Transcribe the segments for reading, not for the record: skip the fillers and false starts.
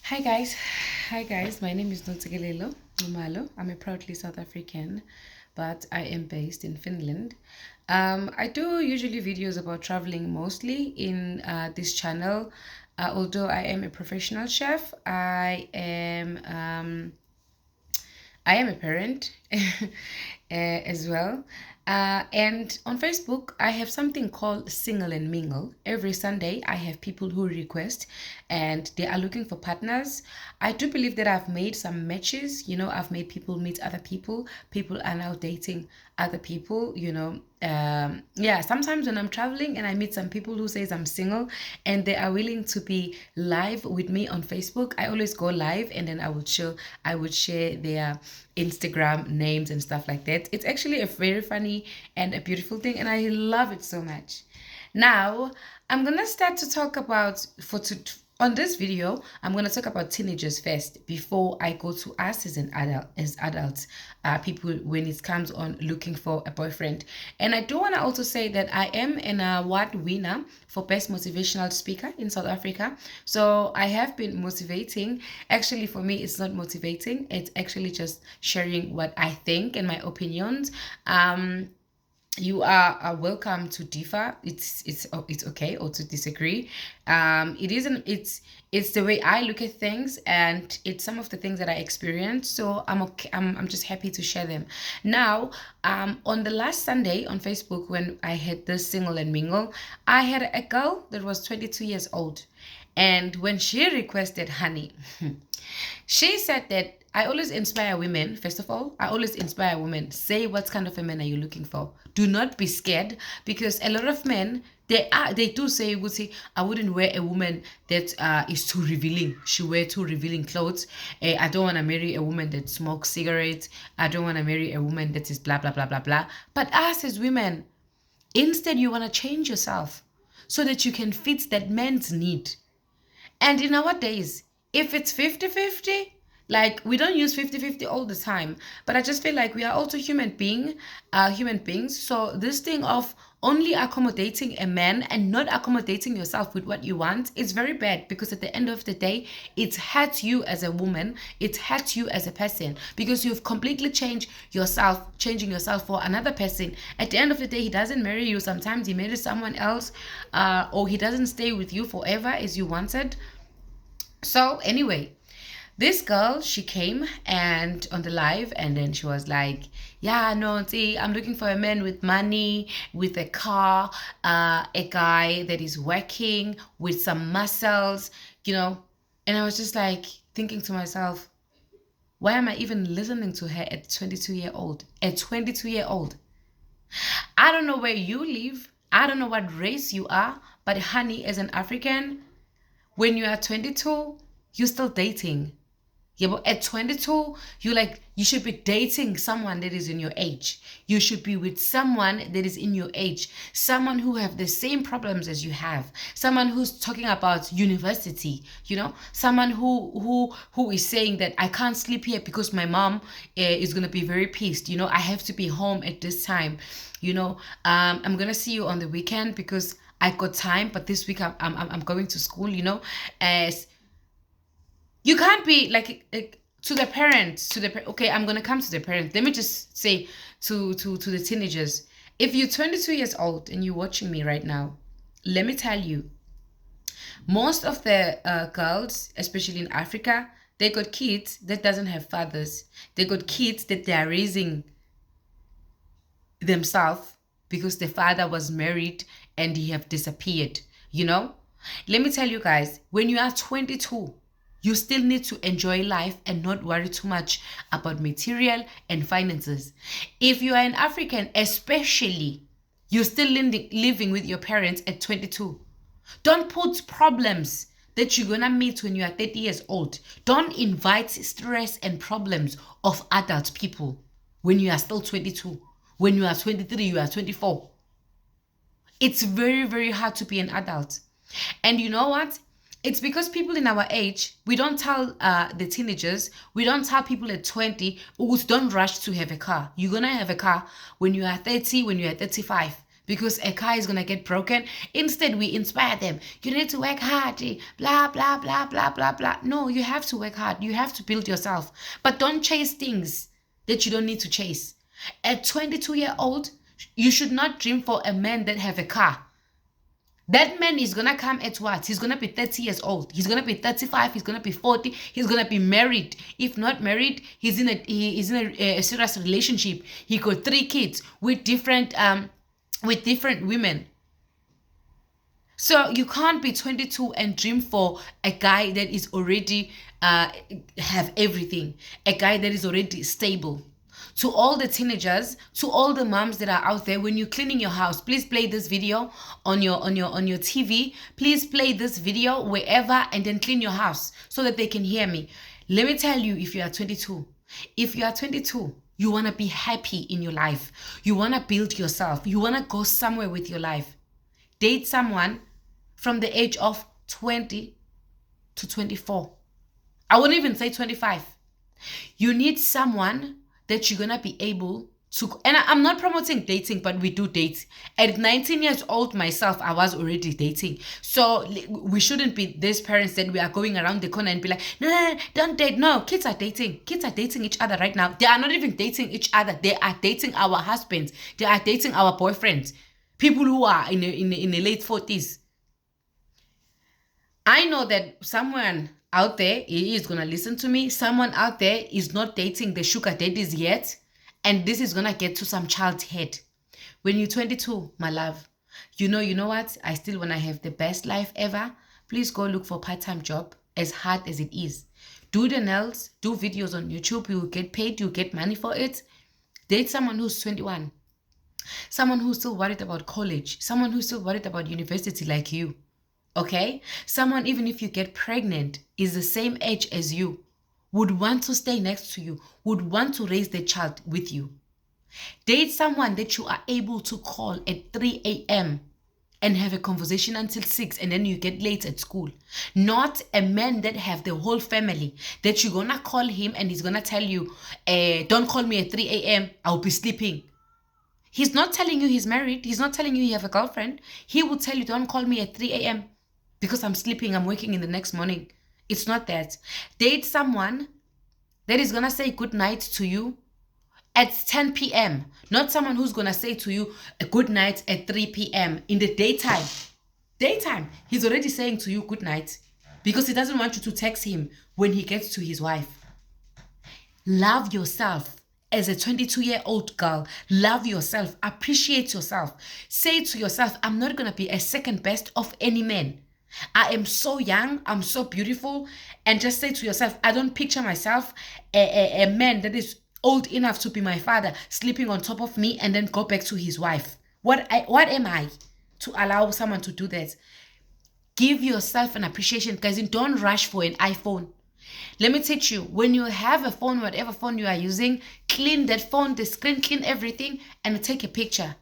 Hi guys, My name is Nontsikelelo Numalo. I'm a proudly South African, but I am based in Finland. I do usually videos about traveling mostly in this channel. Although I am a professional chef, I am a parent as well. And on Facebook, I have something called Single and Mingle. Every Sunday, I have people who request and they are looking for partners. I do believe that I've made some matches. I've made people meet other people. People are now dating other people. Yeah, sometimes when I'm traveling and I meet some people who says I'm single and they are willing to be live with me on Facebook, I always go live and then I would share their Instagram names and stuff like that. It's actually a very funny and a beautiful thing, and I love it so much. Now, I'm gonna start to talk about on this video. I'm gonna talk about teenagers first before I go to us as adults, people when it comes on looking for a boyfriend. And I do want to also say that I am an award winner for best motivational speaker in South Africa. So I have been motivating. Actually, for me, it's not motivating. It's actually just sharing what I think and my opinions. You are welcome to differ. It's okay, or to disagree. It isn't. It's the way I look at things, and it's some of the things that I experience. So I'm okay. I'm just happy to share them. Now, on the last Sunday on Facebook when I had this single and mingle, I had a girl that was 22 years old, and when she requested honey, she said that I always inspire women. First of all, I always inspire women. Say what kind of a man are you looking for. Do not be scared, because a lot of men, they do say, would say, I wouldn't wear a woman that is too revealing. She wear too revealing clothes. I don't want to marry a woman that smokes cigarettes. I don't want to marry a woman that is blah blah blah blah blah. But us as women, instead you want to change yourself so that you can fit that man's need. And in our days, if it's 50-50, like we don't use 50-50 all the time, but I just feel like we are also human beings. So this thing of only accommodating a man and not accommodating yourself with what you want is very bad, because at the end of the day, it hurts you as a woman, it hurts you as a person, because you've completely changing yourself for another person. At the end of the day, he doesn't marry you. Sometimes he marries someone else, or he doesn't stay with you forever as you wanted. So anyway, this girl, she came and on the live, and then she was like, yeah, no, see, I'm looking for a man with money, with a car, a guy that is working with some muscles, you know. And I was just like thinking to myself, why am I even listening to her at 22-year old? At 22-year old. I don't know where you live. I don't know what race you are, but honey, as an African, when you are 22, you're still dating. Yeah, but at 22, you should be dating someone that is in your age. You should be with someone that is in your age, someone who have the same problems as you have, someone who's talking about university, someone who is saying that I can't sleep here because my mom is gonna be very pissed. I have to be home at this time. I'm gonna see you on the weekend because I got time, but this week I'm going to school. As you can't be like to the parents, okay, I'm gonna come to the parents. Let me just say to the teenagers, if you're 22 years old and you're watching me right now, let me tell you, most of the girls, especially in Africa, they got kids that doesn't have fathers. They got kids that they are raising themselves because the father was married and he have disappeared. Let me tell you guys, when you are 22, you still need to enjoy life and not worry too much about material and finances. If you are an African, especially, you're still living with your parents at 22. Don't put problems that you're gonna meet when you are 30 years old. Don't invite stress and problems of adult people when you are still 22. When you are 23, you are 24. It's very, very hard to be an adult. And you know what? It's because people in our age, we don't tell the teenagers, we don't tell people at 20, don't rush to have a car. You're going to have a car when you are 30, when you are 35. because a car is going to get broken. Instead, we inspire them. You need to work hard, blah, blah, blah, blah, blah, blah. No, you have to work hard. You have to build yourself. But don't chase things that you don't need to chase. At 22-year-old, you should not dream for a man that have a car. That man is going to come at what? He's going to be 30 years old. He's going to be 35. He's going to be 40. He's going to be married. If not married, he is in a serious relationship. He got 3 kids with different women. So you can't be 22 and dream for a guy that is already have everything. A guy that is already stable. To all the teenagers, to all the moms that are out there, when you're cleaning your house, please play this video on your TV. Please play this video wherever and then clean your house so that they can hear me. Let me tell you, if you are 22, you want to be happy in your life. You want to build yourself. You want to go somewhere with your life. Date someone from the age of 20 to 24. I wouldn't even say 25. You need someone that you're going to be able to, and I'm not promoting dating, but we do date. At 19 years old myself, I was already dating. So we shouldn't be these parents that we are going around the corner and be like, no, don't date. No, kids are dating. Kids are dating each other right now. They are not even dating each other. They are dating our husbands. They are dating our boyfriends. People who are in the late 40s. I know that someone out there is going to listen to me. Someone out there is not dating the sugar daddies yet. And this is going to get to some child's head. When you're 22, my love, you know what? I still want to have the best life ever. Please go look for a part-time job, as hard as it is. Do the nails, do videos on YouTube. You will get paid. You will get money for it. Date someone who's 21. Someone who's still worried about college. Someone who's still worried about university like you. Okay? Someone, even if you get pregnant, is the same age as you, would want to stay next to you, would want to raise the child with you. Date someone that you are able to call at 3 a.m. and have a conversation until 6 and then you get late at school. Not a man that have the whole family that you're gonna call him and he's gonna tell you, don't call me at 3 a.m. I'll be sleeping. He's not telling you he's married. He's not telling you he have a girlfriend. He will tell you, don't call me at 3 a.m. because I'm sleeping, I'm working in the next morning. It's not that. Date someone that is going to say good night to you at 10 p.m. Not someone who's going to say to you a good night at 3 p.m. in the daytime. Daytime. He's already saying to you good night because he doesn't want you to text him when he gets to his wife. Love yourself. As a 22-year-old girl, love yourself. Appreciate yourself. Say to yourself, I'm not going to be a second best of any man. I am so young, I'm so beautiful. And just say to yourself, I don't picture myself a man that is old enough to be my father, sleeping on top of me and then go back to his wife. What am I to allow someone to do that? Give yourself an appreciation, guys. Don't rush for an iPhone. Let me teach you, when you have a phone, whatever phone you are using, clean that phone, the screen, clean everything, and take a picture.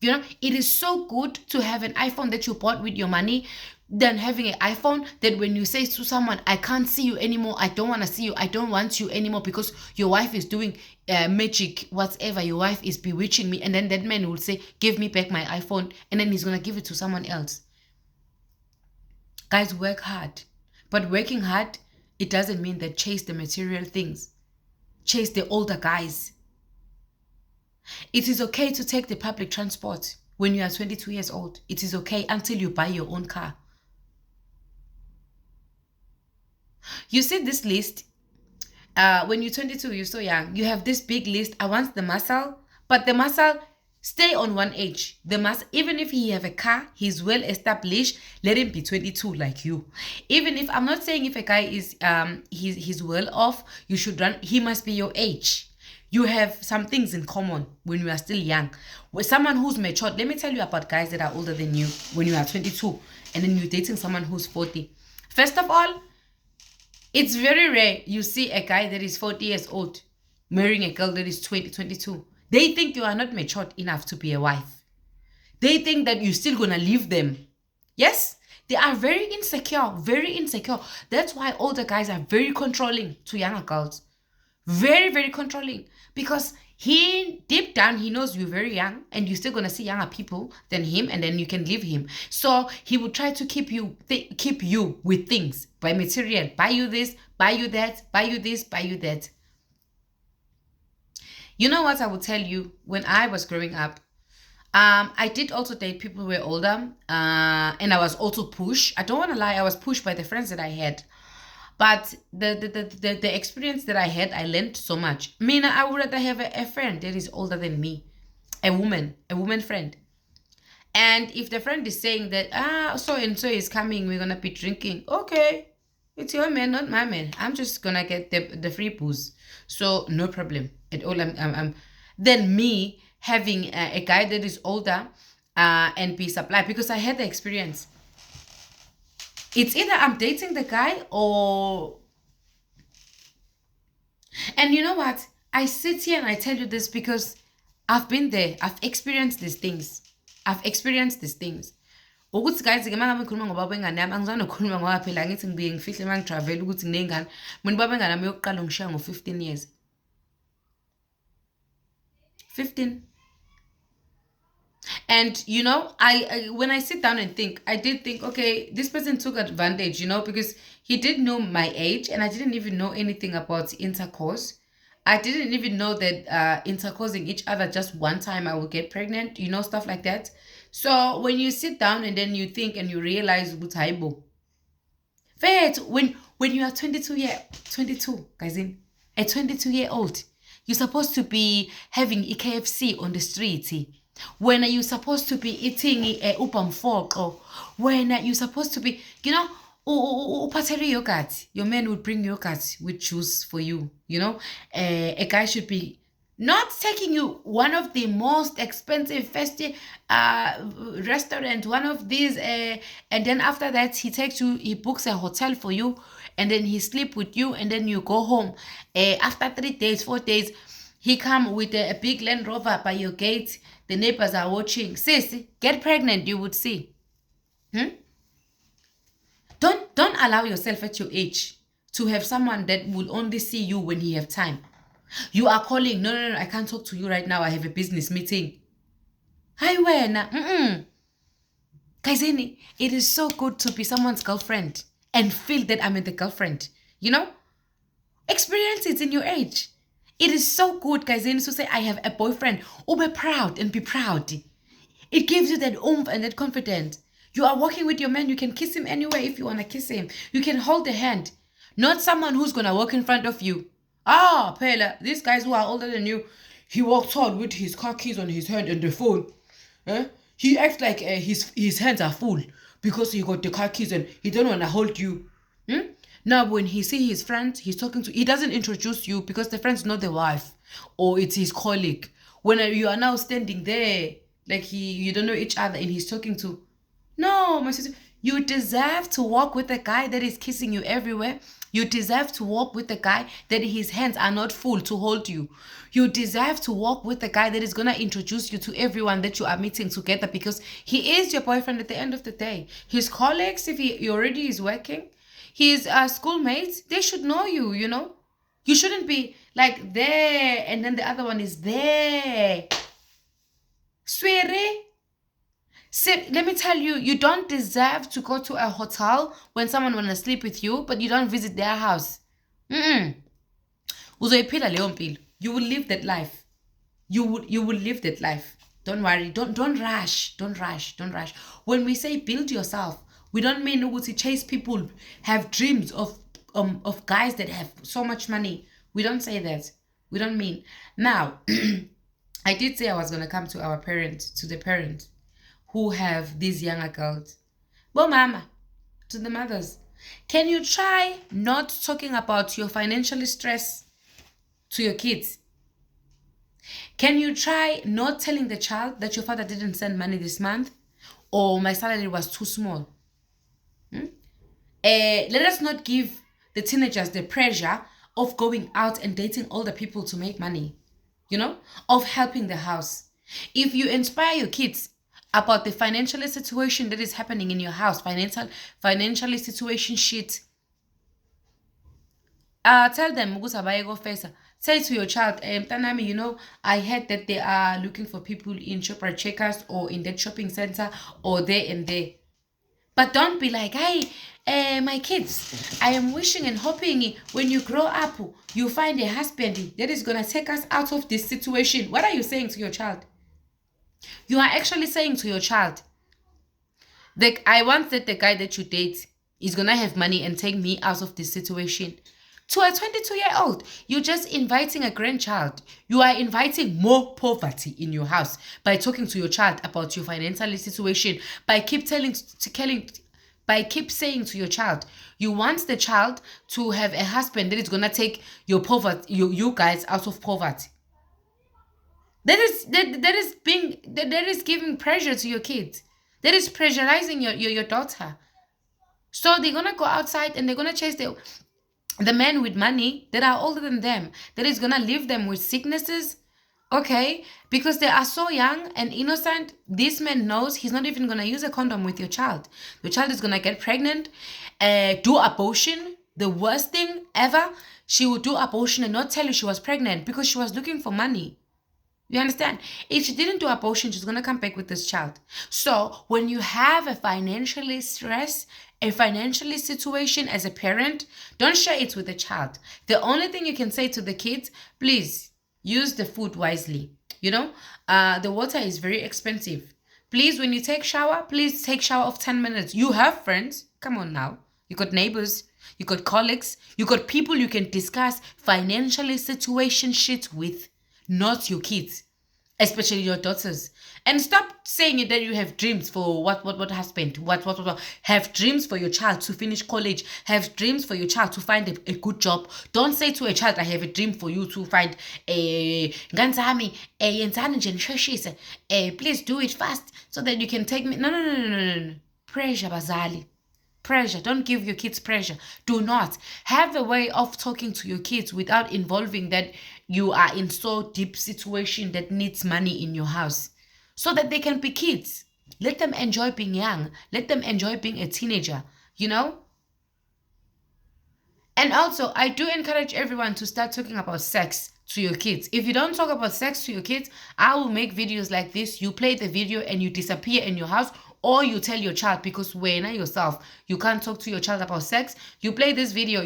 You know, it is so good to have an iPhone that you bought with your money than having an iPhone that when you say to someone, I can't see you anymore, I don't want to see you, I don't want you anymore because your wife is doing magic, whatever, your wife is bewitching me, and then that man will say, give me back my iPhone, and then he's going to give it to someone else. Guys, work hard. But working hard, it doesn't mean that chase the material things. Chase the older guys. It is okay to take the public transport when you are 22 years old. It is okay until you buy your own car. You see this list, when you're 22, you're so young. You have this big list. I want the muscle, but the muscle, stay on one age. The muscle, even if he have a car, he's well established, let him be 22 like you. Even if, I'm not saying if a guy is, he's well off, you should run, he must be your age. You have some things in common when you are still young. With someone who's matured, let me tell you about guys that are older than you when you are 22 and then you're dating someone who's 40. First of all, it's very rare you see a guy that is 40 years old marrying a girl that is 20, 22. They think you are not matured enough to be a wife. They think that you're still going to leave them. Yes, they are very insecure, very insecure. That's why older guys are very controlling to younger girls. Very, very controlling. Because He deep down, he knows you're very young and you're still gonna see younger people than him, and then you can leave him. So he would try to keep you with things, by material, buy you this, buy you that, buy you this, buy you that. You know what I would tell you? When I was growing up, I did also date people who were older, and I was also pushed. I don't want to lie, I was pushed by the friends that I had. But the experience that I had, I learned so much. Mina, I would rather have a friend that is older than me, a woman friend. And if the friend is saying that, so and so is coming, we're gonna be drinking. Okay, it's your man, not my man. I'm just gonna get the free booze, so no problem at all. I'm then me having a guy that is older, and be supplied, because I had the experience. It's either I'm dating the guy or... And you know what? I sit here and I tell you this because I've been there. I've experienced these things. Ukuthi guys ke manje ngikhuluma ngoba bengane yami, angizange ukukhuluma ngoba phela ngithi ngibuye ngifihle mangitravel ukuthi nginengane. Mina baba bengane yami yokuqala ngishaya ngo-15 years. 15. And you know, I when I sit down and think, I did think, okay, this person took advantage, because he did know my age and I didn't even know anything about intercourse. I didn't even know that intercoursing each other just one time I would get pregnant, stuff like that. So when you sit down and then you think and you realize, when you are 22, guys, a 22-year-old, you're supposed to be having a KFC on the street. When are you supposed to be eating upamfoko? When are you supposed to be, upateri yogurt? Your man would bring yogurt with juice for you. A guy should be not taking you one of the most expensive festive restaurant, one of these, and then after that he takes you, he books a hotel for you, and then he sleep with you, and then you go home. After 3 days, 4 days, he come with a big Land Rover by your gate. The neighbors are watching. Sis, get pregnant, you would see. Don't allow yourself at your age to have someone that will only see you when he have time. You are calling, no, I can't talk to you right now, I have a business meeting. Hi, wena. Guys, it is so good to be someone's girlfriend and feel that I'm the girlfriend. Experience it in your age. It is so good, guys, to say I have a boyfriend. Be proud and be proud. It gives you that oomph and that confidence. You are walking with your man, you can kiss him anywhere if you want to kiss him. You can hold the hand. Not someone who's going to walk in front of you. Pela, these guys who are older than you, he walks on with his car keys on his hand and the phone. He acts like his hands are full because he got the car keys and he don't want to hold you. Now, when he see his friends, he doesn't introduce you because the friend's not the wife or it's his colleague. When you are now standing there, like you don't know each other and he's talking to... No, my sister, you deserve to walk with a guy that is kissing you everywhere. You deserve to walk with a guy that his hands are not full to hold you. You deserve to walk with a guy that is going to introduce you to everyone that you are meeting together because he is your boyfriend at the end of the day. His colleagues, if he already is working, his schoolmates, they should know you, You shouldn't be like there and then the other one is there. Sweetie. Let me tell you, you don't deserve to go to a hotel when someone want to sleep with you, but you don't visit their house. Uzoyiphila leyo mpilo. You will live that life. You will live that life. Don't worry. Don't rush. Don't rush. When we say build yourself, we don't mean to chase people, have dreams of guys that have so much money. We don't say that. We don't mean. Now, I did say I was going to come to the parents who have these younger girls. Well, mama, to the mothers, can you try not talking about your financial stress to your kids? Can you try not telling the child that your father didn't send money this month or my salary was too small? Let us not give the teenagers the pressure of going out and dating older people to make money, of helping the house. If you inspire your kids about the financial situation that is happening in your house, financially situation shit, tell them Say to your child, Tanami, I heard that they are looking for people in Shoprite Checkers or in that shopping center or there and there. But don't be like, hey, my kids, I am wishing and hoping when you grow up, you find a husband that is going to take us out of this situation. What are you saying to your child? You are actually saying to your child, like, I want that the guy that you date is going to have money and take me out of this situation. To a 22-year-old, you're just inviting a grandchild. You are inviting more poverty in your house by talking to your child about your financial situation, by keep saying to your child, you want the child to have a husband that is gonna take your poverty, you guys out of poverty. That is giving pressure to your kids. That is pressurizing your daughter. So they're gonna go outside and they're gonna chase the men with money that are older than them, that is gonna leave them with sicknesses, okay? Because they are so young and innocent. This man knows he's not even gonna use a condom with your child. Your child is gonna get pregnant, do abortion, the worst thing ever. She would do abortion and not tell you she was pregnant because she was looking for money. You understand? If she didn't do abortion, she's going to come back with this child. So when you have a financially situation as a parent, don't share it with the child. The only thing you can say to the kids, please use the food wisely. The water is very expensive. Please, when you take shower, please take shower of 10 minutes. You have friends. Come on now. You got neighbors. You got colleagues. You got people you can discuss financially situation shit with. Not your kids, especially your daughters. And stop saying that you have dreams for what husband, what. Have dreams for your child to finish college. Have dreams for your child to find a good job. Don't say to a child, I have a dream for you to find a Ganzami, please do it fast so that you can take me. No. Pressure, Bazali. Pressure. Don't give your kids pressure. Do not have a way of talking to your kids without involving that you are in so deep situation that needs money in your house, so that they can be kids. Let them enjoy being young. Let them enjoy being a teenager, And also, I do encourage everyone to start talking about sex to your kids. If you don't talk about sex to your kids, I will make videos like this. You play the video and you disappear in your house, or you tell your child, because when yourself you can't talk to your child about sex, you play this video.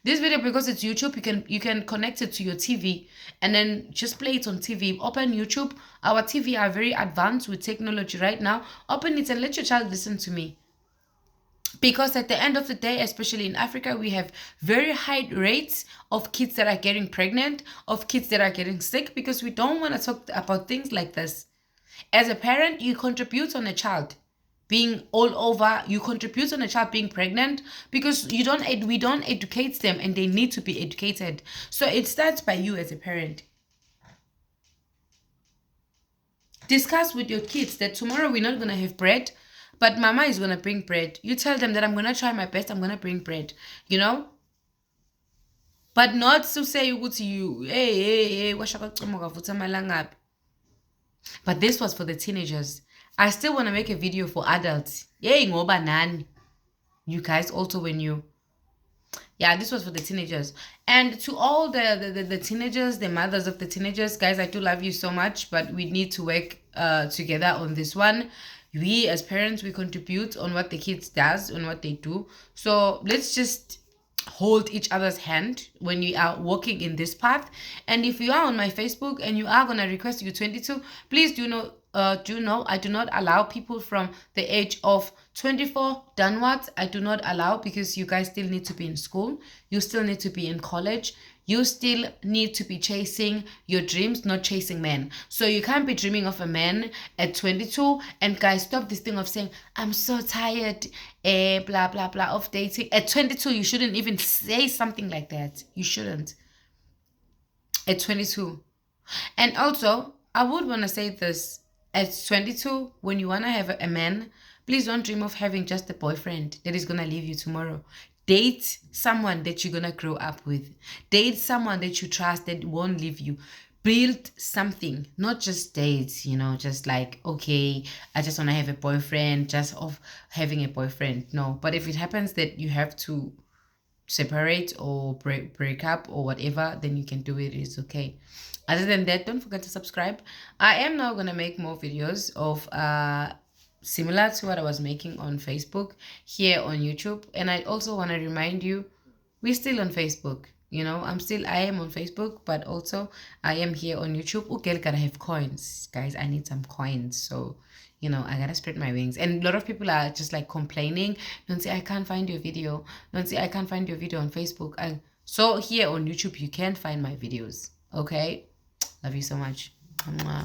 This video, because it's YouTube, you can connect it to your TV and then just play it on TV. Open YouTube. Our TV are very advanced with technology right now. Open it and let your child listen to me. Because at the end of the day, especially in Africa, we have very high rates of kids that are getting pregnant, of kids that are getting sick, because we don't want to talk about things like this. As a parent, you contribute on a child being all over. You contribute on a child being pregnant because we don't educate them, and they need to be educated. So it starts by you as a parent. Discuss with your kids that tomorrow we're not going to have bread, but mama is going to bring bread. You tell them that I'm going to try my best. I'm going to bring bread, But not to say you, hey, but this was for the teenagers. I still want to make a video for adults. Yay, ngoba nani. You guys also when you. Yeah, this was for the teenagers. And to all the teenagers, the mothers of the teenagers, guys, I do love you so much, but we need to work together on this one. We as parents, we contribute on what the kids does, on what they do. So let's just hold each other's hand when you are walking in this path. And if you are on my Facebook and you are going to request U22, please do know I do not allow people from the age of 24 downwards. I do not allow, because you guys still need to be in school. You still need to be in college. You still need to be chasing your dreams, not chasing men. So you can't be dreaming of a man at 22. And guys, stop this thing of saying, I'm so tired, blah, blah, blah, of dating. At 22, you shouldn't even say something like that. You shouldn't. At 22. And also, I would want to say this. At 22, when you want to have a man, please don't dream of having just a boyfriend that is going to leave you tomorrow. Date someone that you're going to grow up with. Date someone that you trust, that won't leave you. Build something, not just dates, just like, okay, I just want to have a boyfriend, just of having a boyfriend. No, but if it happens that you have to separate or break up or whatever, then you can do it. It's okay. Other than that, don't forget to subscribe. I am now gonna make more videos of similar to what I was making on Facebook here on YouTube. And I also want to remind you, we're still on Facebook. You know, I am on Facebook, but also I am here on YouTube. Okay, gotta have coins, guys. I need some coins. So, you know, I gotta spread my wings. And a lot of people are just like complaining. Don't say I can't find your video. Don't say I can't find your video on Facebook. So here on YouTube, you can find my videos. Okay. Love you so much. Mwah.